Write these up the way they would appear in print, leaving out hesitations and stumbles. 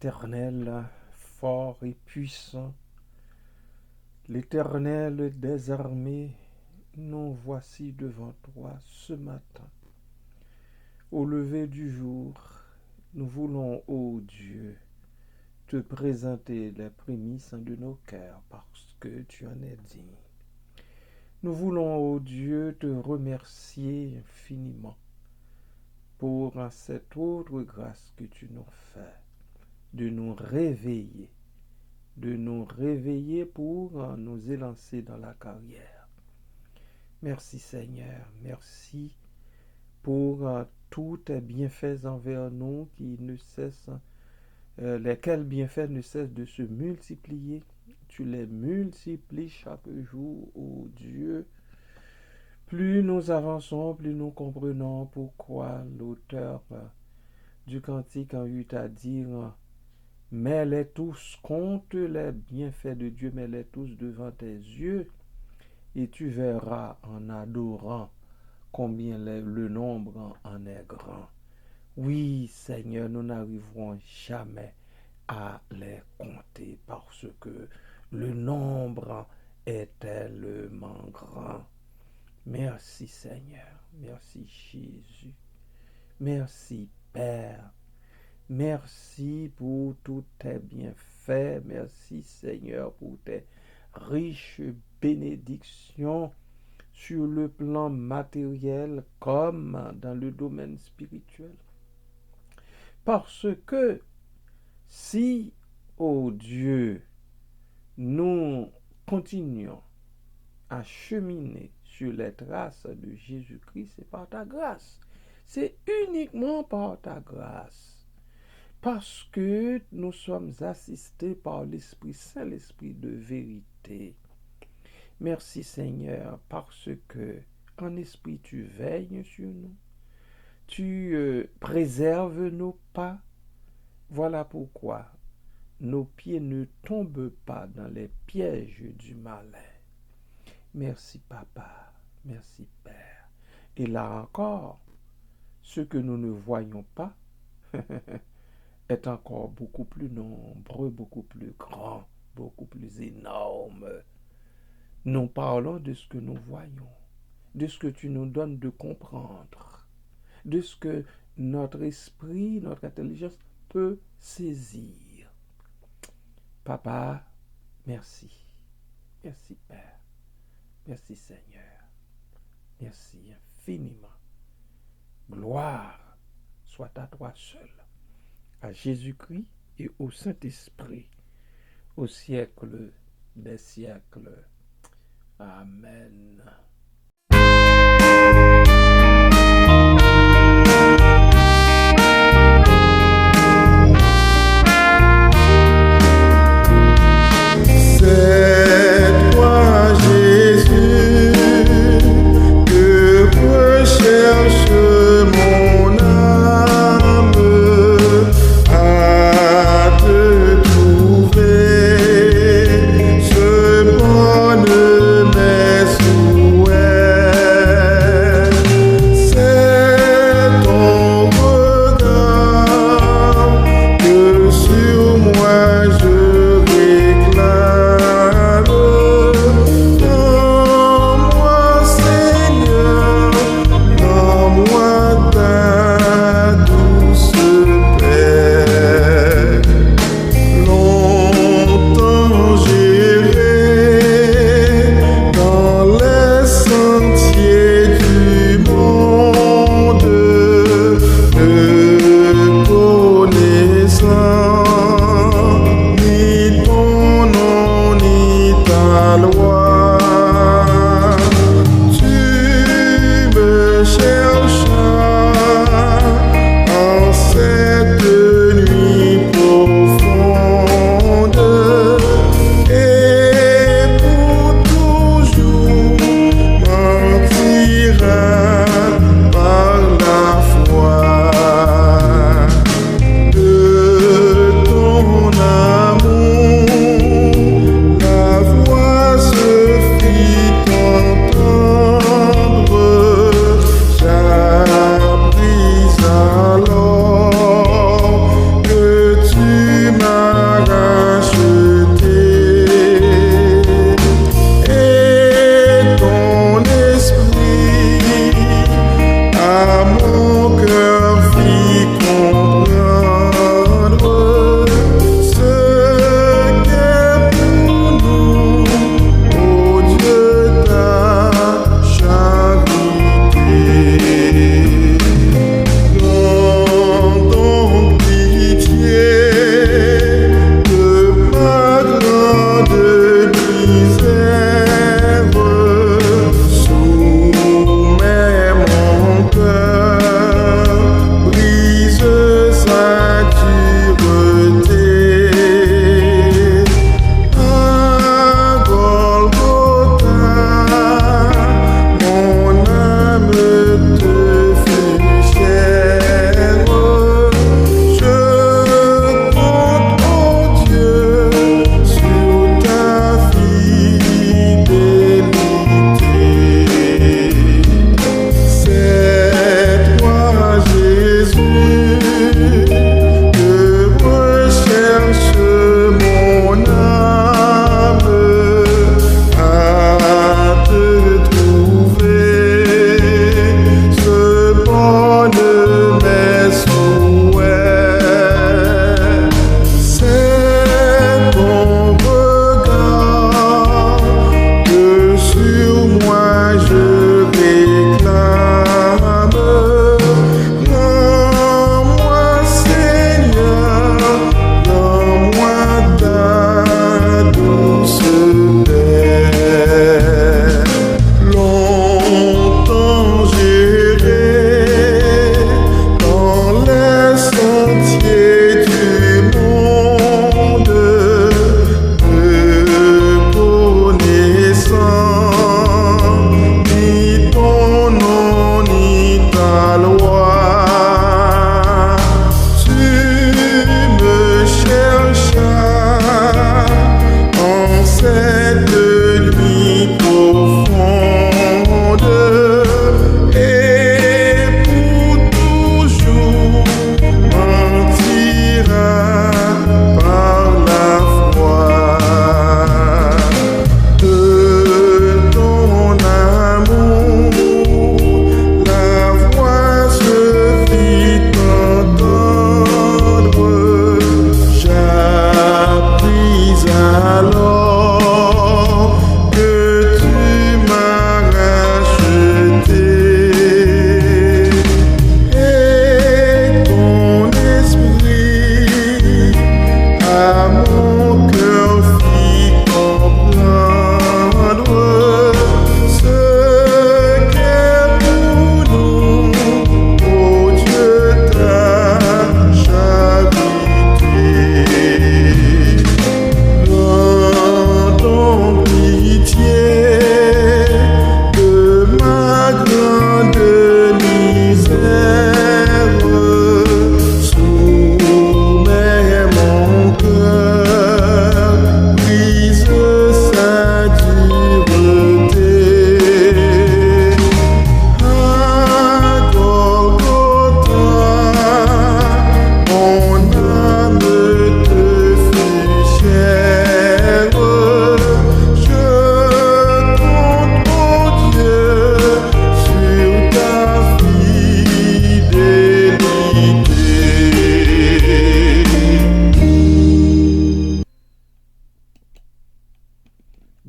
l'Éternel fort et puissant, l'Éternel des armées, nous voici devant toi ce matin. Au lever du jour, nous voulons, ô Dieu, te présenter les prémices de nos cœurs parce que tu en es digne. Nous voulons, ô Dieu, te remercier infiniment pour cette autre grâce que tu nous fais, de nous réveiller pour nous élancer dans la carrière. Merci Seigneur, merci pour tous tes bienfaits envers nous qui ne cessent, lesquels bienfaits ne cessent de se multiplier. Tu les multiplies chaque jour, ô Dieu. Plus nous avançons, plus nous comprenons pourquoi l'auteur du cantique a eu à dire « Mets-les tous, compte les bienfaits de Dieu, mets-les tous devant tes yeux, et tu verras en adorant combien le nombre en est grand. » Oui, Seigneur, nous n'arriverons jamais à les compter parce que le nombre est tellement grand. Merci Seigneur, merci Jésus, merci Père, merci pour tous tes bienfaits, merci Seigneur pour tes riches bénédictions sur le plan matériel comme dans le domaine spirituel. Parce que si, ô Dieu, nous continuons à cheminer sur les traces de Jésus-Christ, c'est par ta grâce. C'est uniquement par ta grâce. Parce que nous sommes assistés par l'Esprit Saint, l'Esprit de vérité. Merci Seigneur, parce que en esprit tu veilles sur nous. Tu préserves nos pas. Voilà pourquoi nos pieds ne tombent pas dans les pièges du malin. Merci Papa, merci Père. Et là encore, ce que nous ne voyons pas est encore beaucoup plus nombreux, beaucoup plus grand, beaucoup plus énorme. Nous parlons de ce que nous voyons, de ce que tu nous donnes de comprendre, de ce que notre esprit, notre intelligence peut saisir. Papa, merci. Merci Père. Merci Seigneur. Merci infiniment. Gloire soit à toi seul, à Jésus-Christ et au Saint-Esprit, au siècle des siècles. Amen. Ce bonheur, mes souhaits.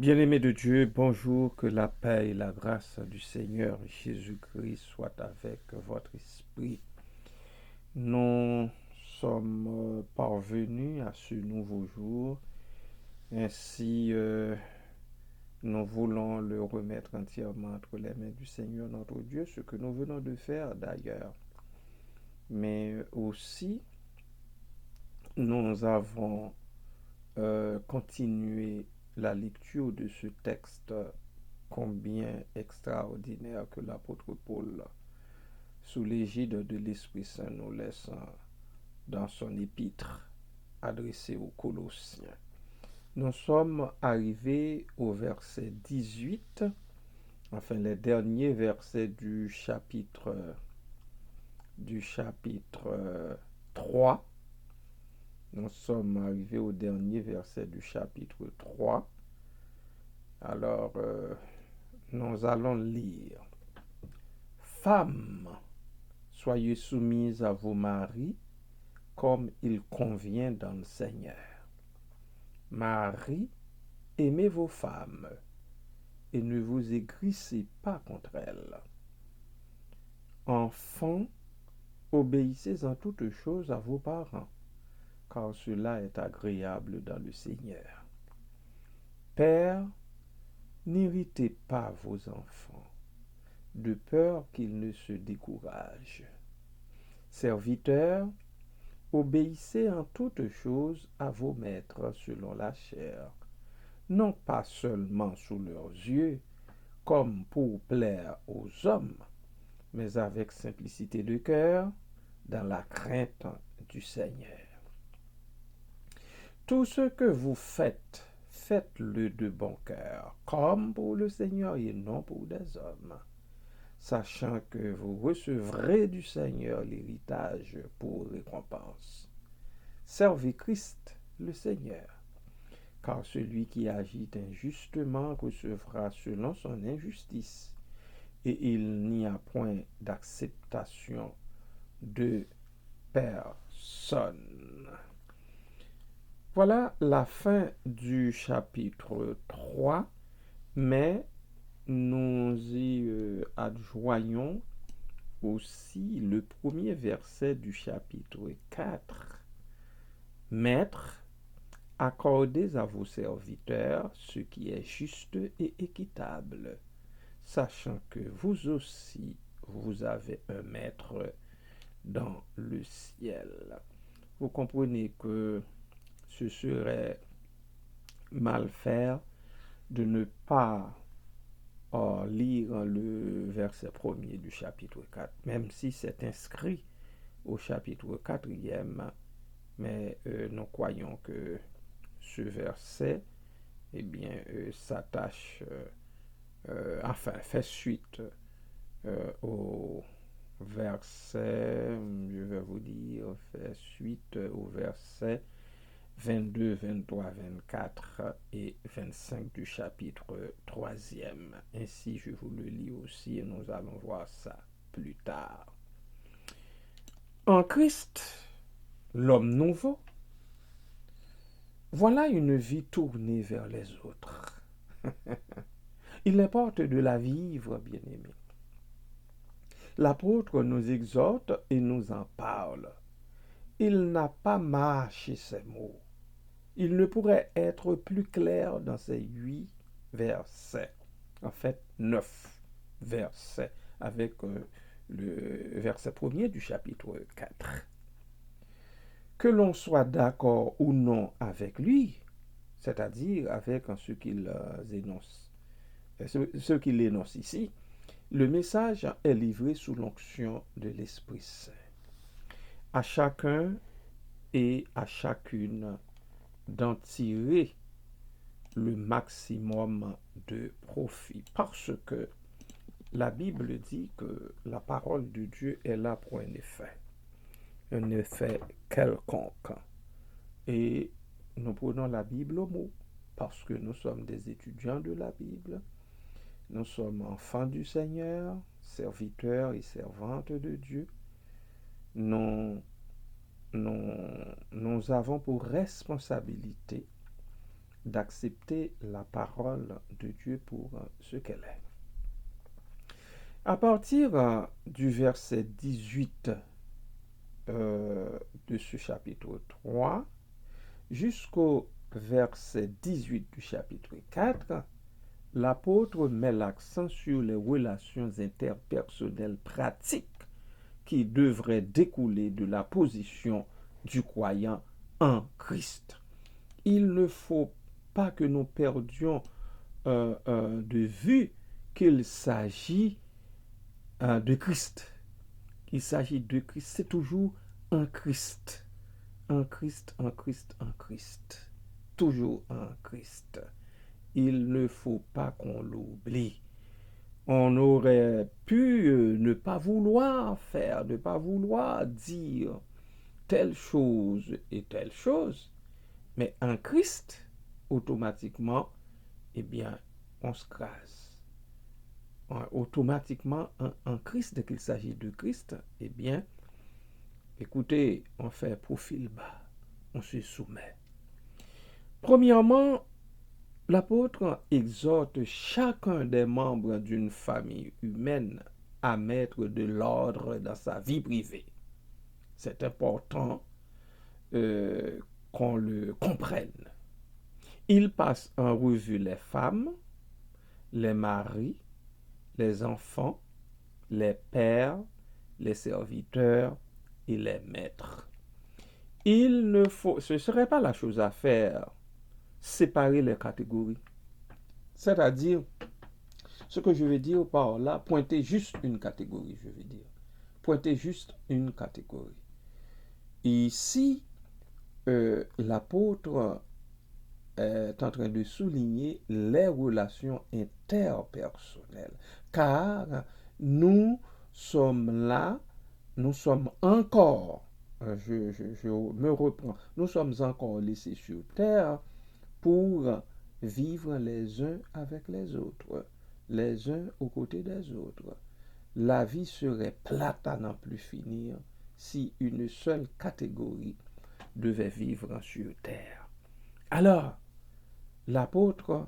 Bien-aimés de Dieu, bonjour, que la paix et la grâce du Seigneur Jésus-Christ soient avec votre esprit. Nous sommes parvenus à ce nouveau jour, ainsi nous voulons le remettre entièrement entre les mains du Seigneur notre Dieu, ce que nous venons de faire d'ailleurs. Mais aussi, nous avons continué la lecture de ce texte combien extraordinaire que l'apôtre Paul, sous l'égide de l'Esprit Saint, nous laisse dans son épître adressée aux Colossiens. Nous sommes arrivés au verset 18, enfin les derniers versets du chapitre 3. Nous sommes arrivés au dernier verset du chapitre 3. Alors, nous allons lire. Femmes, soyez soumises à vos maris comme il convient dans le Seigneur. Maris, aimez vos femmes et ne vous aigrissez pas contre elles. Enfants, obéissez en toutes choses à vos parents, car cela est agréable dans le Seigneur. Pères, n'irritez pas vos enfants, de peur qu'ils ne se découragent. Serviteurs, obéissez en toutes choses à vos maîtres selon la chair, non pas seulement sous leurs yeux, comme pour plaire aux hommes, mais avec simplicité de cœur, dans la crainte du Seigneur. Tout ce que vous faites, faites-le de bon cœur, comme pour le Seigneur et non pour des hommes, sachant que vous recevrez du Seigneur l'héritage pour récompense. Servez Christ, le Seigneur, car celui qui agit injustement recevra selon son injustice, et il n'y a point d'acceptation de personne. Voilà la fin du chapitre 3, mais nous y adjoignons aussi le premier verset du chapitre 4. Maîtres, accordez à vos serviteurs ce qui est juste et équitable, sachant que vous aussi, vous avez un maître dans le ciel. Vous comprenez que ce serait mal faire de ne pas lire le verset premier du chapitre 4, même si c'est inscrit au chapitre 4e, mais nous croyons que ce verset s'attache, fait suite au verset, je vais vous dire, fait suite au verset 22, 23, 24 et 25 du chapitre 3e. Ainsi, je vous le lis aussi et nous allons voir ça plus tard. En Christ, l'homme nouveau, voilà une vie tournée vers les autres. Il importe de la vivre, bien-aimés. L'apôtre nous exhorte et nous en parle. Il n'a pas mâché ses mots. Il ne pourrait être plus clair dans ces 8 versets. En fait, 9 versets avec le verset premier du chapitre 4. Que l'on soit d'accord ou non avec lui, c'est-à-dire avec ce qu'il énonce, ce qu'il énonce ici, le message est livré sous l'onction de l'Esprit Saint. À chacun et à chacune d'en tirer le maximum de profit. Parce que la Bible dit que la parole de Dieu est là pour un effet quelconque. Et nous prenons la Bible au mot, parce que nous sommes des étudiants de la Bible, nous sommes enfants du Seigneur, serviteurs et servantes de Dieu. Nous avons pour responsabilité d'accepter la parole de Dieu pour ce qu'elle est. À partir du verset 18 de ce chapitre 3 jusqu'au verset 18 du chapitre 4, l'apôtre met l'accent sur les relations interpersonnelles pratiques qui devraient découler de la position du croyant en Christ. Il ne faut pas que nous perdions de vue qu'il s'agit de Christ. Il s'agit de Christ. C'est toujours un Christ. Un Christ, un Christ, un Christ. Toujours un Christ. Il ne faut pas qu'on l'oublie. On aurait pu ne pas vouloir faire, ne pas vouloir dire telle chose et telle chose, mais en Christ, automatiquement, eh bien, on se crase. Automatiquement, en Christ, dès qu'il s'agit de Christ, eh bien, écoutez, on fait profil bas, on se soumet. Premièrement, l'apôtre exhorte chacun des membres d'une famille humaine à mettre de l'ordre dans sa vie privée. C'est important qu'on le comprenne. Il passe en revue les femmes, les maris, les enfants, les pères, les serviteurs et les maîtres. Il ne faut, ce ne serait pas la chose à faire, séparer les catégories. C'est-à-dire, ce que je veux dire par là, pointer juste une catégorie, je veux dire. Pointer juste une catégorie. Ici, l'apôtre est en train de souligner les relations interpersonnelles, car nous sommes là, nous sommes encore, je me reprends, nous sommes encore laissés sur terre pour vivre les uns avec les autres, les uns aux côtés des autres. La vie serait plate à n'en plus finir si une seule catégorie devait vivre sur terre. Alors, l'apôtre,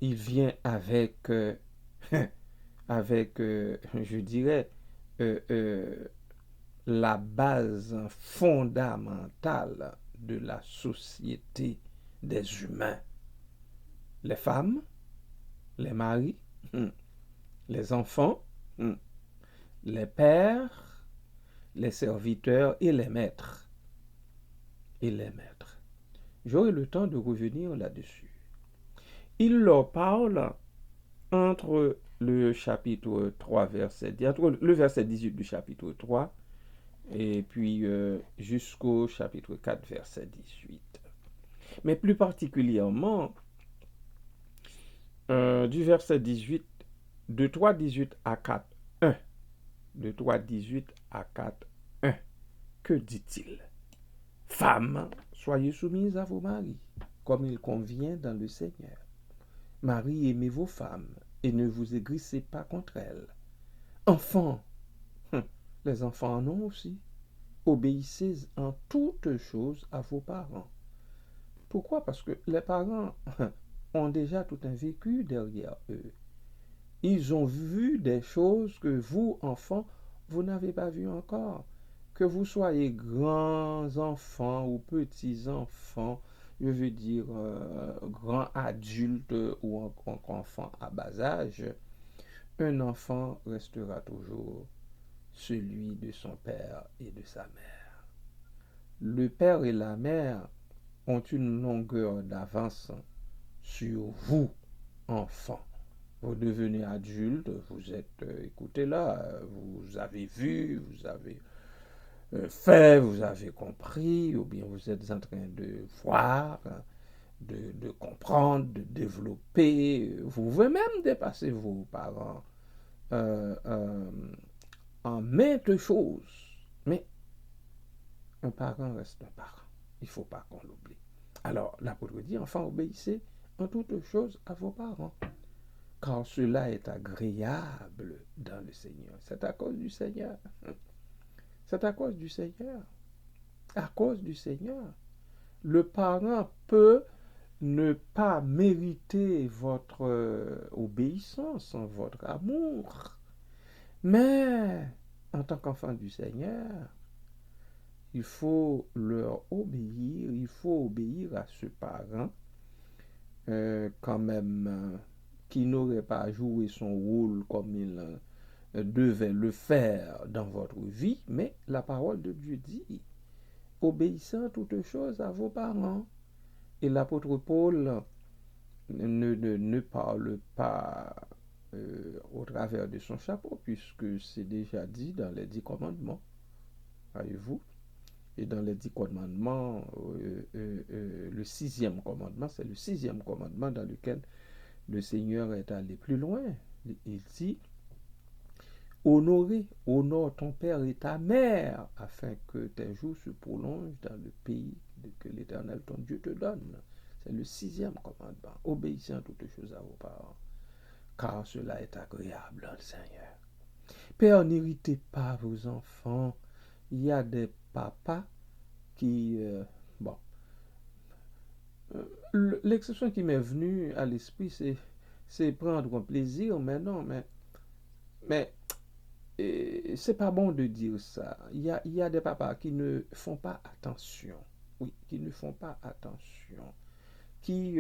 il vient avec, je dirais, la base fondamentale de la société des humains. Les femmes, les maris, les enfants, les pères, les serviteurs et les maîtres. Et les maîtres. J'aurai le temps de revenir là-dessus. Il leur parle entre le chapitre 3, entre le verset 18 du chapitre 3 et puis jusqu'au chapitre 4, verset 18. Mais plus particulièrement, du verset 18, de 3, 18 à 4, 1. De 3, 18 à 4, 1. Que dit-il? Femmes, soyez soumises à vos maris, comme il convient dans le Seigneur. Marie, aimez vos femmes et ne vous aigrissez pas contre elles. Enfants, les enfants en ont aussi. Obéissez en toutes choses à vos parents. Pourquoi? Parce que les parents ont déjà tout un vécu derrière eux. Ils ont vu des choses que vous, enfants, vous n'avez pas vues encore. Que vous soyez grands enfants ou petits enfants, je veux dire grands adultes ou enfants à bas âge, un enfant restera toujours celui de son père et de sa mère. Le père et la mère ont une longueur d'avance sur vous, enfants. Vous devenez adulte, vous êtes, écoutez là, vous avez vu, vous avez fait, vous avez compris, ou bien vous êtes en train de voir, de comprendre, de développer. Vous pouvez même dépasser vos parents en maintes choses. Mais un parent reste un parent. Il ne faut pas qu'on l'oublie. Alors, l'apôtre dit, enfants, obéissez en toutes choses à vos parents, car cela est agréable dans le Seigneur. C'est à cause du Seigneur. C'est à cause du Seigneur. À cause du Seigneur. Le parent peut ne pas mériter votre obéissance, votre amour, mais en tant qu'enfant du Seigneur, il faut leur obéir, il faut obéir à ce parent, quand même, qui n'aurait pas joué son rôle comme il devait le faire dans votre vie, mais la parole de Dieu dit, obéissez en toutes choses à vos parents. Et l'apôtre Paul ne parle pas au travers de son chapeau, puisque c'est déjà dit dans les 10 commandements, voyez-vous. Et dans les 10 commandements, le 6e commandement, c'est le 6e commandement dans lequel le Seigneur est allé plus loin. Il dit, honore ton père et ta mère, afin que tes jours se prolongent dans le pays que l'Éternel ton Dieu te donne. C'est le 6e commandement. Obéissez en toutes choses à vos parents, car cela est agréable au Seigneur. Père, n'irritez pas vos enfants. Il y a des papas qui... bon, l'exception qui m'est venue à l'esprit, c'est prendre un plaisir, mais non, mais c'est pas bon de dire ça. Il y a des papas qui ne font pas attention. Oui, qui ne font pas attention. Qui,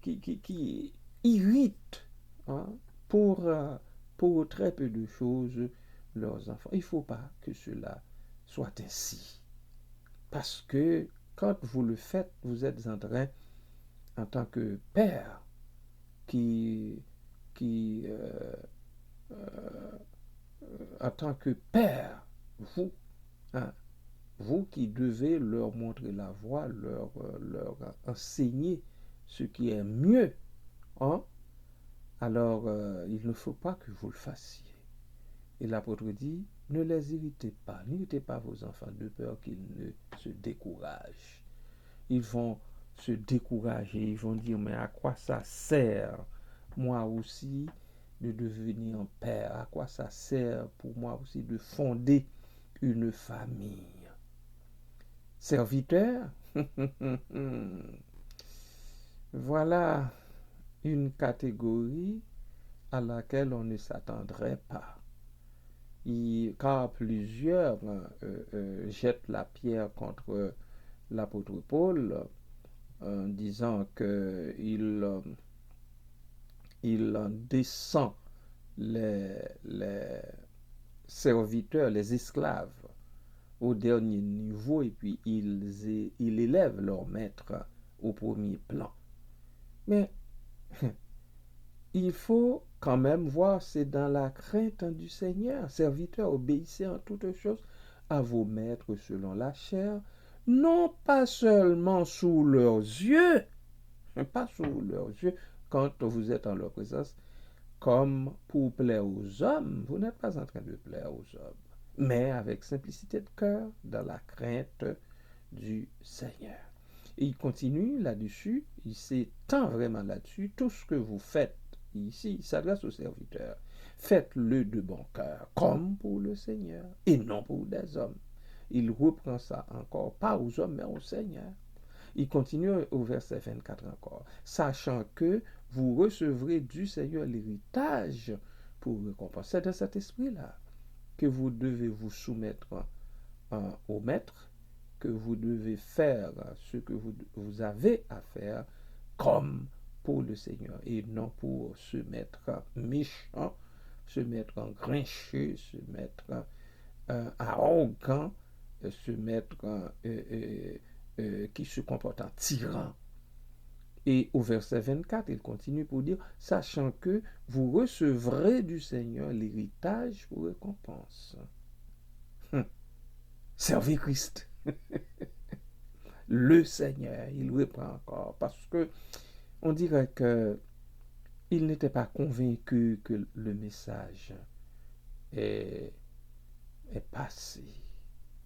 qui irritent, hein, pour très peu de choses leurs enfants. Il ne faut pas que cela soit ainsi. Parce que quand vous le faites, vous êtes en train, en tant que père, en tant que père, vous, hein, vous qui devez leur montrer la voie, leur enseigner ce qui est mieux, hein, alors il ne faut pas que vous le fassiez. Et l'apôtre dit, ne les n'irritez pas vos enfants de peur qu'ils ne se découragent. Ils vont se décourager, ils vont dire, mais à quoi ça sert, moi aussi, de devenir un père? À quoi ça sert pour moi aussi de fonder une famille? Serviteur, voilà une catégorie à laquelle on ne s'attendrait pas. Car plusieurs jettent la pierre contre l'apôtre Paul en disant qu'il descend les serviteurs, les esclaves au dernier niveau et puis il élève leur maître au premier plan. Mais il faut quand même voir, c'est dans la crainte du Seigneur. Serviteurs, obéissez en toutes choses à vos maîtres selon la chair, non pas seulement sous leurs yeux, pas sous leurs yeux, quand vous êtes en leur présence, comme pour plaire aux hommes. Vous n'êtes pas en train de plaire aux hommes, mais avec simplicité de cœur, dans la crainte du Seigneur. Et il continue là-dessus, il s'étend vraiment là-dessus. Tout ce que vous faites ici, il s'adresse aux serviteurs. Faites-le de bon cœur, comme pour le Seigneur, et non pour des hommes. Il reprend ça encore, pas aux hommes, mais au Seigneur. Il continue au verset 24 encore. Sachant que vous recevrez du Seigneur l'héritage pour récompenser. C'est dans cet esprit-là que vous devez vous soumettre au maître, que vous devez faire ce que vous avez à faire comme pour le Seigneur et non pour se mettre méchant, se mettre grincheux, se mettre arrogant, se mettre qui se comporte en tyran. Et au verset 24, il continue pour dire, sachant que vous recevrez du Seigneur l'héritage pour récompense. Servez Christ. Le Seigneur, il reprend encore, parce que on dirait que il n'était pas convaincu que le message est passé.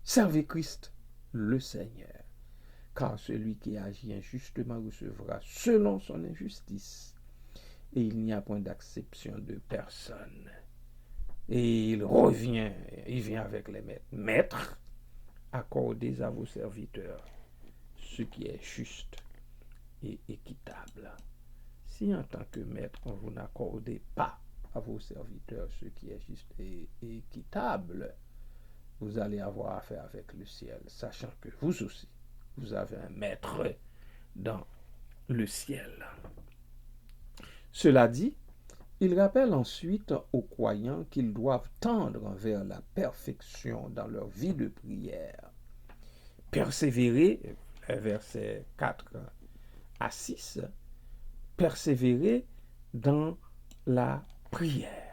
Servez Christ, le Seigneur. Car celui qui agit injustement recevra selon son injustice. Et il n'y a point d'acception de personne. Et il revient, il vient avec les maîtres. Maîtres, accordez à vos serviteurs ce qui est juste. et équitable. Si en tant que maître, vous n'accordez pas à vos serviteurs ce qui est juste et équitable, vous allez avoir affaire avec le ciel, sachant que vous aussi, vous avez un maître dans le ciel. Cela dit, il rappelle ensuite aux croyants qu'ils doivent tendre vers la perfection dans leur vie de prière. Persévérer, versets 4 à 6, persévérer dans la prière.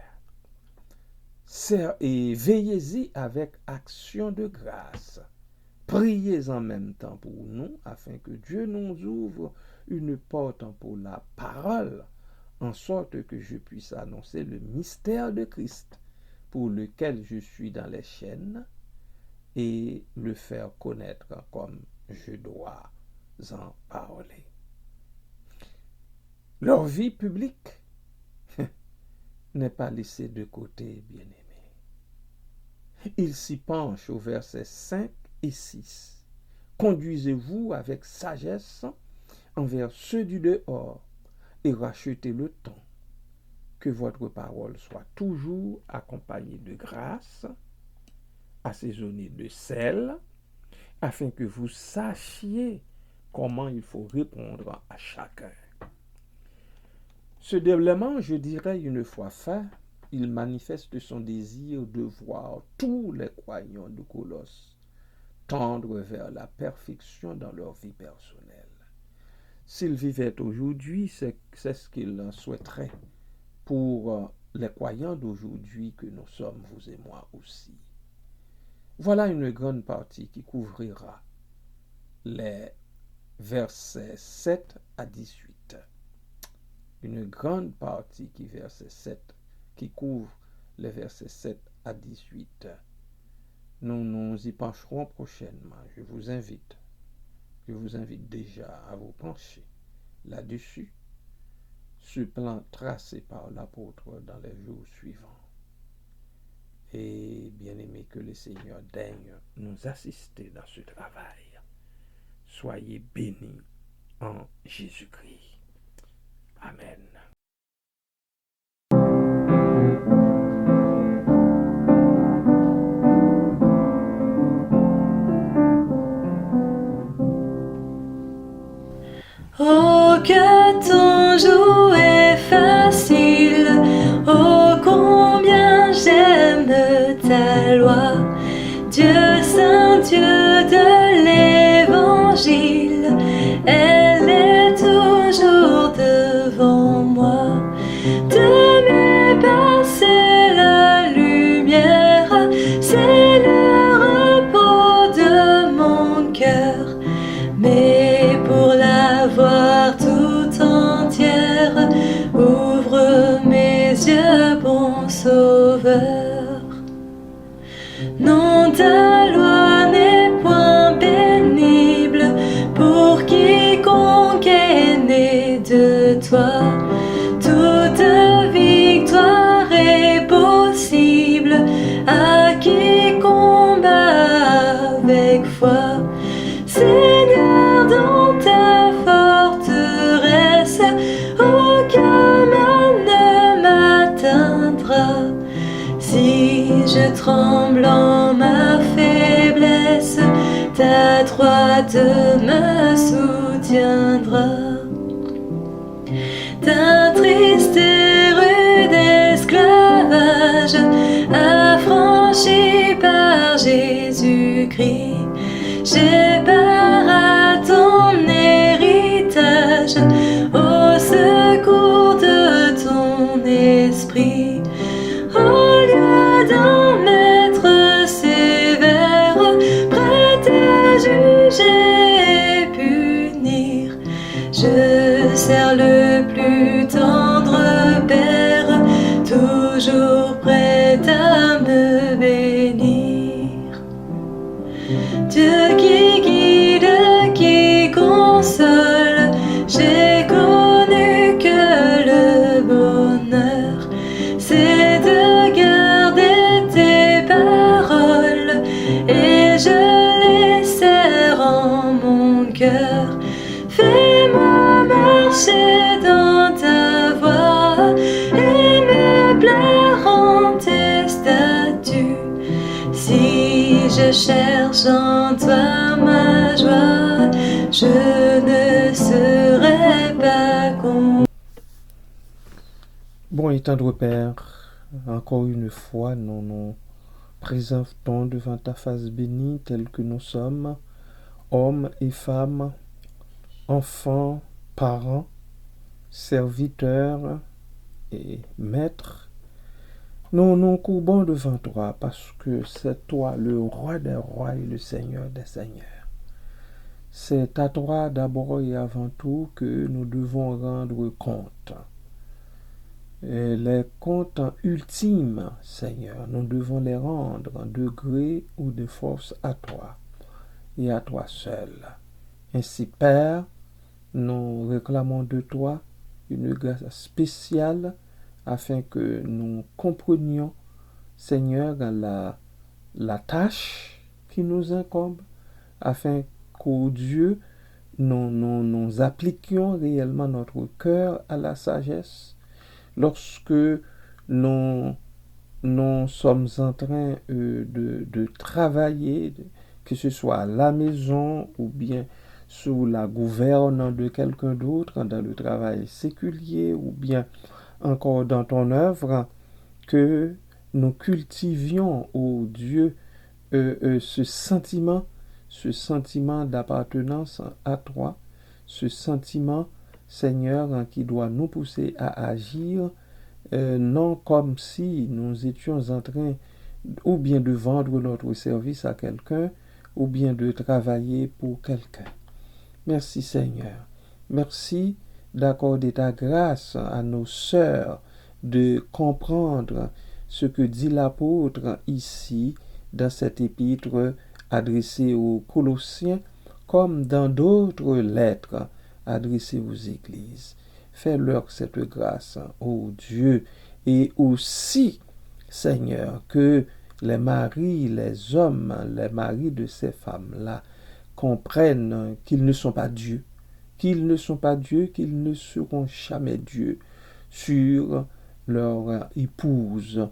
Et veillez-y avec action de grâce. Priez en même temps pour nous, afin que Dieu nous ouvre une porte pour la parole, en sorte que je puisse annoncer le mystère de Christ, pour lequel je suis dans les chaînes, et le faire connaître comme je dois en parler. Leur vie publique n'est pas laissée de côté, bien-aimés. Ils s'y penchent au verset 5 et 6. Conduisez-vous avec sagesse envers ceux du dehors et rachetez le temps. Que votre parole soit toujours accompagnée de grâce, assaisonnée de sel, afin que vous sachiez comment il faut répondre à chacun. Ce développement, je dirais, une fois fait, il manifeste son désir de voir tous les croyants de Colosse tendre vers la perfection dans leur vie personnelle. S'ils vivaient aujourd'hui, c'est ce qu'ils souhaiteraient pour les croyants d'aujourd'hui que nous sommes, vous et moi aussi. Voilà une grande partie qui couvrira les versets 7 à 18. Une grande partie qui couvre les versets 7 à 18. Nous nous y pencherons prochainement. Je vous invite déjà à vous pencher là-dessus, ce plan tracé par l'apôtre dans les jours suivants. Et bien aimé, que le Seigneur daigne nous assister dans ce travail. Soyez bénis en Jésus-Christ. Amen. Oh, que ton joug est facile, oh, combien j'aime ta loi. Dieu saint, Dieu de l'évangile, elle est toujours devant moi. De mes pas, c'est la lumière, c'est le repos de mon cœur. Mais pour la voir tout entière, ouvre mes yeux, bon Sauveur. Non, ta loi n'est point pénible pour quiconque est né de toi. Toute victoire est possible à qui combat avec foi. Seigneur, dans ta forteresse, aucun mal ne m'atteindra. Si je tremble en ma faiblesse, ta droite me soutiendra. D'un triste et rude esclavage, affranchi par Jésus-Christ, j'ai part à ton héritage, au secours de ton esprit. Au lieu d'un maître sévère, prêt à juger et punir, je sers le plus tendre Père, toujours prêt à me bénir. Dieu qui guide, qui console, j'ai connu que le bonheur, c'est de garder tes paroles, et je les serre en mon cœur. Fais-moi cherche en toi ma joie, je ne serai pas con. Bon et tendre Père, encore une fois, nous nous présentons devant ta face bénie, tels que nous sommes, hommes et femmes, enfants, parents, serviteurs et maîtres. Nous nous courbons devant toi parce que c'est toi le roi des rois et le seigneur des seigneurs. C'est à toi d'abord et avant tout que nous devons rendre compte. Et les comptes ultimes, Seigneur, nous devons les rendre de gré ou de force à toi et à toi seul. Ainsi, Père, nous réclamons de toi une grâce spéciale afin que nous comprenions, Seigneur, la tâche qui nous incombe, afin qu'au Dieu, nous appliquions réellement notre cœur à la sagesse lorsque nous sommes en train de travailler, que ce soit à la maison ou bien sous la gouverne de quelqu'un d'autre, dans le travail séculier ou bien encore dans ton œuvre, que nous cultivions, ô Dieu, ce sentiment d'appartenance à toi, ce sentiment, Seigneur, qui doit nous pousser à agir, non comme si nous étions en train ou bien de vendre notre service à quelqu'un, ou bien de travailler pour quelqu'un. Merci Seigneur. Merci d'accorder ta grâce à nos sœurs, de comprendre ce que dit l'apôtre ici dans cette épître adressée aux Colossiens, comme dans d'autres lettres adressées aux églises. Fais-leur cette grâce, ô Dieu, et aussi, Seigneur, que les maris, les hommes, les maris de ces femmes-là comprennent qu'ils ne sont pas Dieu, qu'ils ne seront jamais Dieu sur leur épouse,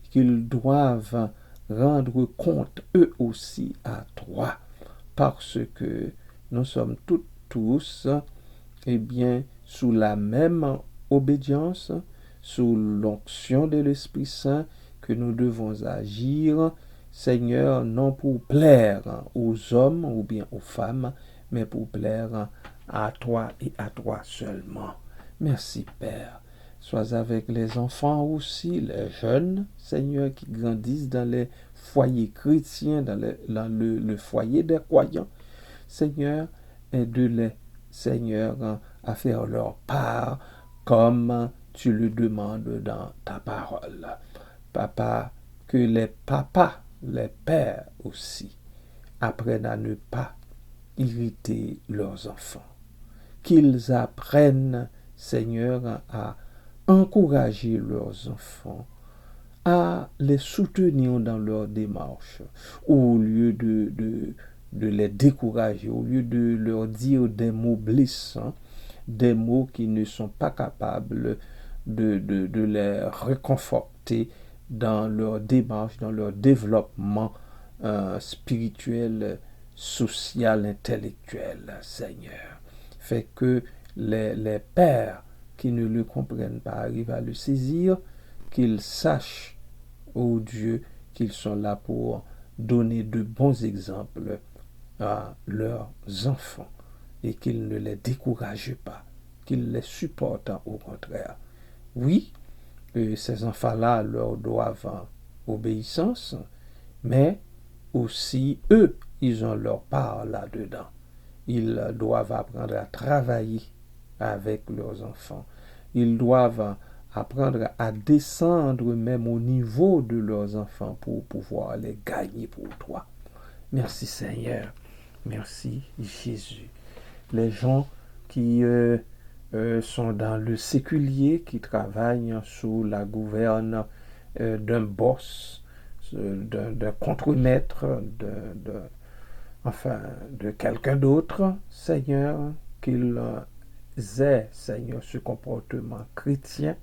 qu'ils doivent rendre compte eux aussi à toi, parce que nous sommes tous, eh bien, sous la même obédience, sous l'onction de l'Esprit Saint, que nous devons agir, Seigneur, non pour plaire aux hommes ou bien aux femmes, mais pour plaire à toi et à toi seulement. Merci, Père. Sois avec les enfants aussi, les jeunes, Seigneur, qui grandissent dans les foyers chrétiens, dans le foyer des croyants. Seigneur, aide-les, Seigneur, à faire leur part comme tu le demandes dans ta parole. Papa, que les papas, les pères aussi, apprennent à ne pas irriter leurs enfants. Qu'ils apprennent, Seigneur, à encourager leurs enfants, à les soutenir dans leur démarche, au lieu de les décourager, au lieu de leur dire des mots blessants, des mots qui ne sont pas capables de les réconforter dans leur démarche, dans leur développement spirituel, social, intellectuel, Seigneur. Fait que les pères qui ne le comprennent pas arrivent à le saisir, qu'ils sachent, ô Dieu, qu'ils sont là pour donner de bons exemples à leurs enfants et qu'ils ne les découragent pas, qu'ils les supportent au contraire. Oui, ces enfants-là leur doivent obéissance, mais aussi eux, ils ont leur part là-dedans. Ils doivent apprendre à travailler avec leurs enfants. Ils doivent apprendre à descendre même au niveau de leurs enfants pour pouvoir les gagner pour toi. Merci Seigneur. Merci Jésus. Les gens qui sont dans le séculier, qui travaillent sous la gouverne d'un boss, d'un contremaître, de quelqu'un d'autre, Seigneur, qu'ils aient, Seigneur, ce comportement chrétien,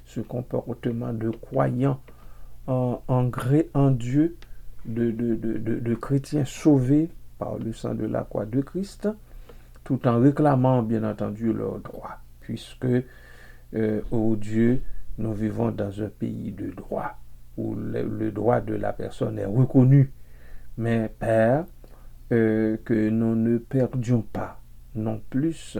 ce comportement de croyant en Dieu, de chrétiens sauvés par le sang de la croix de Christ, tout en réclamant bien entendu leurs droits, puisque, ô Dieu, nous vivons dans un pays de droit, où le droit de la personne est reconnu. Mais Père, que nous ne perdions pas non plus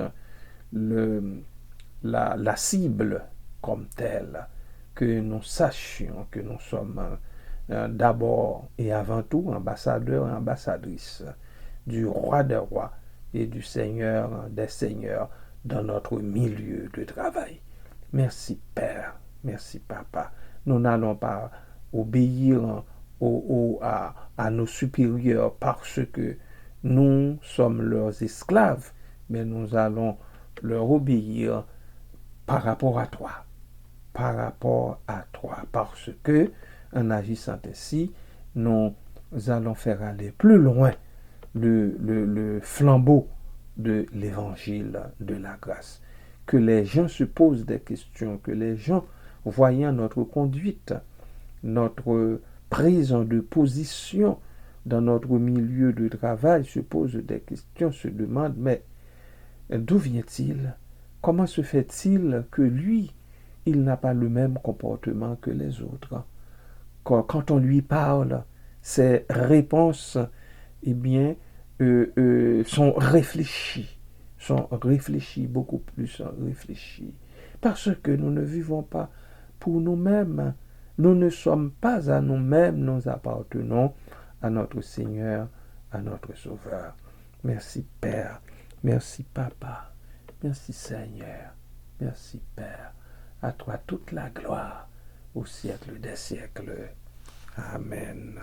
la cible comme telle, que nous sachions que nous sommes d'abord et avant tout ambassadeurs et ambassadrices du roi des rois et du Seigneur des seigneurs dans notre milieu de travail. Merci Père, merci Papa. Nous n'allons pas obéir à nos supérieurs parce que nous sommes leurs esclaves, mais nous allons leur obéir par rapport à toi, parce que en agissant ainsi, nous allons faire aller plus loin le flambeau de l'évangile de la grâce. Que les gens se posent des questions, que les gens, voyant notre conduite, notre prise de position dans notre milieu de travail, se posent des questions, se demandent, mais d'où vient-il? Comment se fait-il que lui, il n'a pas le même comportement que les autres? Quand on lui parle, ses réponses, eh bien, sont réfléchies, beaucoup plus réfléchies. Parce que nous ne vivons pas pour nous-mêmes. Nous ne sommes pas à nous-mêmes, nous appartenons à notre Seigneur, à notre Sauveur. Merci Père, merci Papa, merci Seigneur, merci Père. À toi toute la gloire au siècle des siècles. Amen.